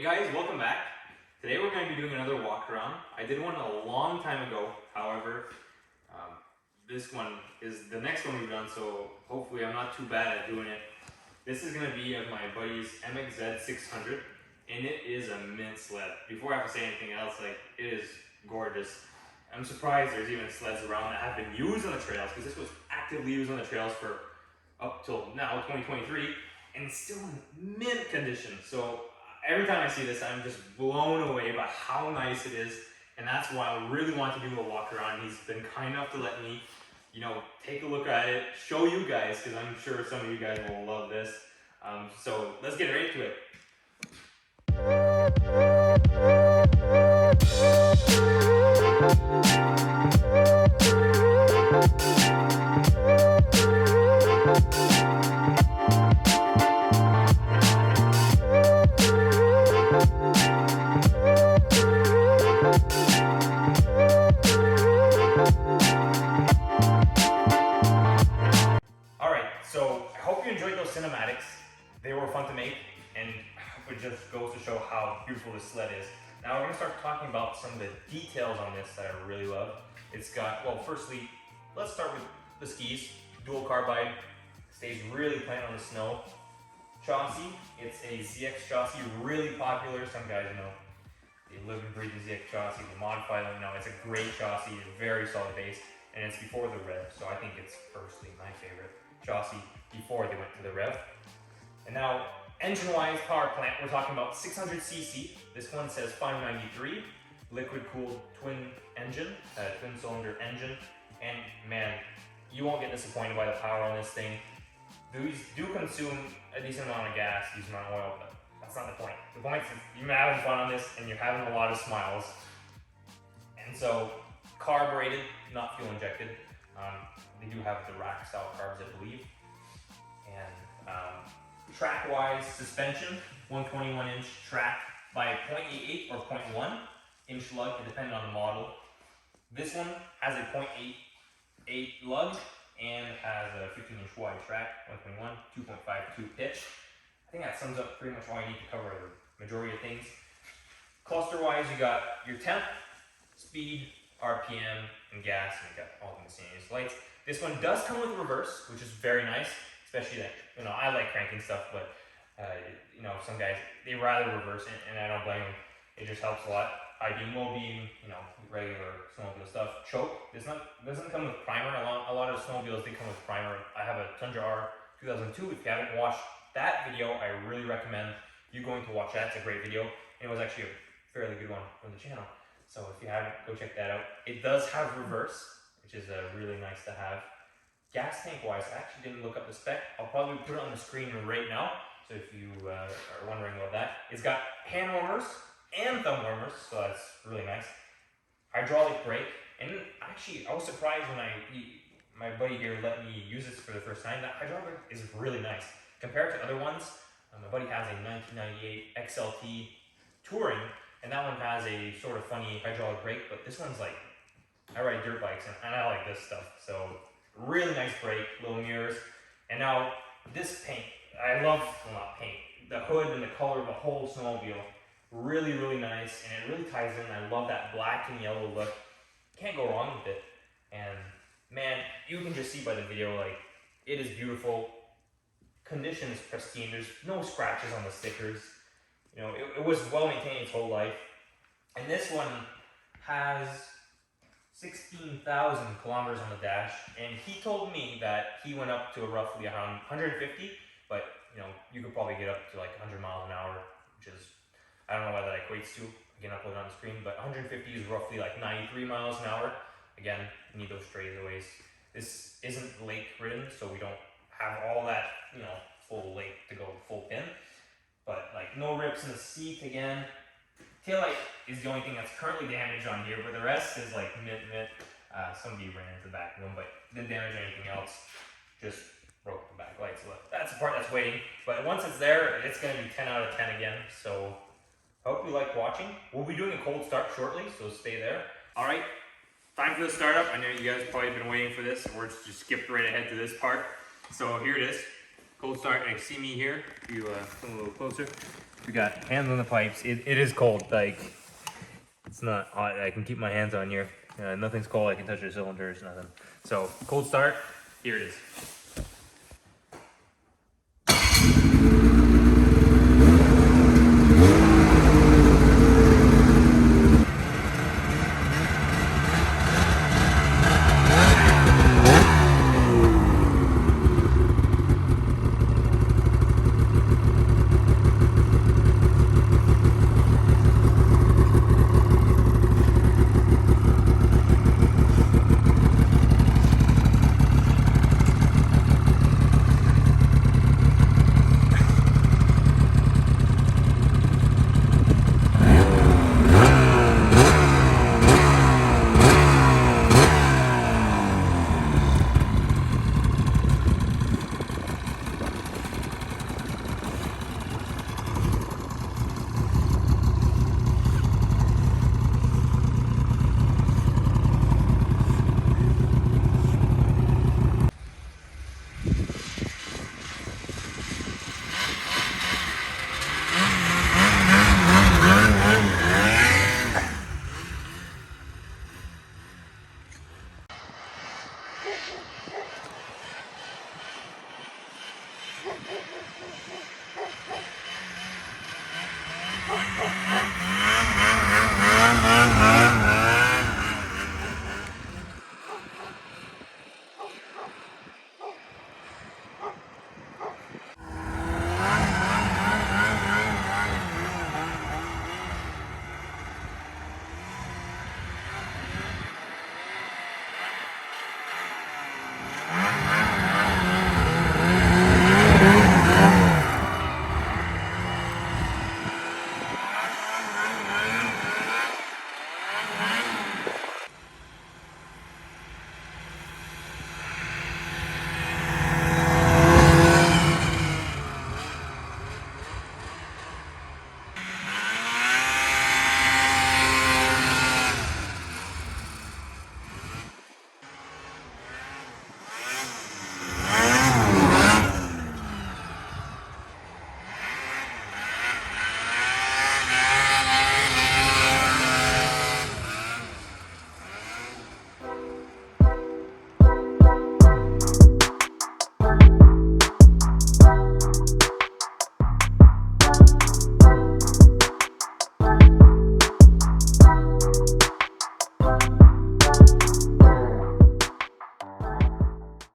guys, welcome back. Today we're going to be doing another walk around. I did one a long time ago, however, this one is the next one we've done, so hopefully I'm not too bad at doing it. This is going to be of my buddy's MXZ 600, and it is a mint sled. Before I have to say anything else, it is gorgeous. I'm surprised there's even sleds around that have been used on the trails, because this was actively used on the trails for up till now, 2023, and it's still in mint condition. So every time I see this, I'm just blown away by how nice it is, and that's why I really want to do a walk around. He's been kind enough to let me, take a look at it, show you guys, because I'm sure some of you guys will love this. So let's get right to it. Cinematics. They were fun to make, and it just goes to show how beautiful this sled is. Now we're going to start talking about some of the details on this that I really love. It's got, well, firstly, let's start with the skis. Dual carbide, stays really plain on the snow. Chassis, it's a ZX chassis, really popular. Some guys, they live and breathe the ZX chassis, they modify them. It's a great chassis, a very solid base, and it's before the rev, so I think it's personally my favorite chassis before they went to the rev. And now, engine-wise, power plant, we're talking about 600cc. This one says 593, liquid-cooled twin engine, twin-cylinder engine. And man, you won't get disappointed by the power on this thing. These do consume a decent amount of gas, decent amount of oil, but that's not the point. The point is you're having fun on this and you're having a lot of smiles. And so, carbureted, not fuel injected. They do have the rack style carbs, I believe. And track-wise, suspension, 121-inch track by 0.88 or 0.1 inch lug, depending on the model. This one has a 0.88 lug and has a 15-inch wide track, 121, 2.52 pitch. I think that sums up pretty much all you need to cover the majority of things. Cluster-wise, you got your temp, speed, RPM, and gas, and you got all the miscellaneous lights. This one does come with reverse, which is very nice, especially that, I like cranking stuff, but, some guys, they rather reverse it, and I don't blame them. It just helps a lot. I-beam, low-beam, regular snowmobile stuff. Choke, doesn't come with primer. A lot of snowmobiles, they come with primer. I have a Tundra R 2002. If you haven't watched that video, I really recommend you going to watch that. It's a great video, and it was actually a fairly good one from the channel. So if you haven't, go check that out. It does have reverse, which is really nice to have. Gas tank wise, I actually didn't look up the spec. I'll probably put it on the screen right now. So if you are wondering about that, it's got hand warmers and thumb warmers, so that's really nice. Hydraulic brake, and actually I was surprised when my buddy here let me use this for the first time. That hydraulic is really nice compared to other ones. My buddy has a 1998 XLT Touring, and that one has a sort of funny hydraulic brake, but this one's I ride dirt bikes and I like this stuff. So really nice brake, little mirrors. And now this paint, I love, well, not paint, the hood and the color of the whole snowmobile. Really, really nice, and it really ties in. I love that black and yellow look. Can't go wrong with it. And man, you can just see by the video, it is beautiful. Condition is pristine. There's no scratches on the stickers. It was well maintained its whole life. And this one has 16,000 kilometers on the dash, and he told me that he went up to roughly around 150, but you could probably get up to 100 miles an hour, which is, I don't know what that equates to. Again, I'll put it on the screen, but 150 is roughly 93 miles an hour. Again, you need those straightaways. This isn't lake ridden, so we don't have all that, full lake to go full pin. But no rips in the seat again. Taillight is the only thing that's currently damaged on here, but the rest is mint. Somebody ran into the back of them, but didn't damage anything else. Just broke the back lights. So that's the part that's waiting. But once it's there, it's going to be 10 out of 10 again. So hope you like watching. We'll be doing a cold start shortly, so stay there. All right, time for the startup. I know you guys probably been waiting for this. We're just skipped right ahead to this part. So here it is. Cold start, and you see me here. If you come a little closer. We got hands on the pipes. It is cold. Like, it's not hot. I can keep my hands on here. Nothing's cold. I can touch the cylinders. Nothing. So cold start. Here it is.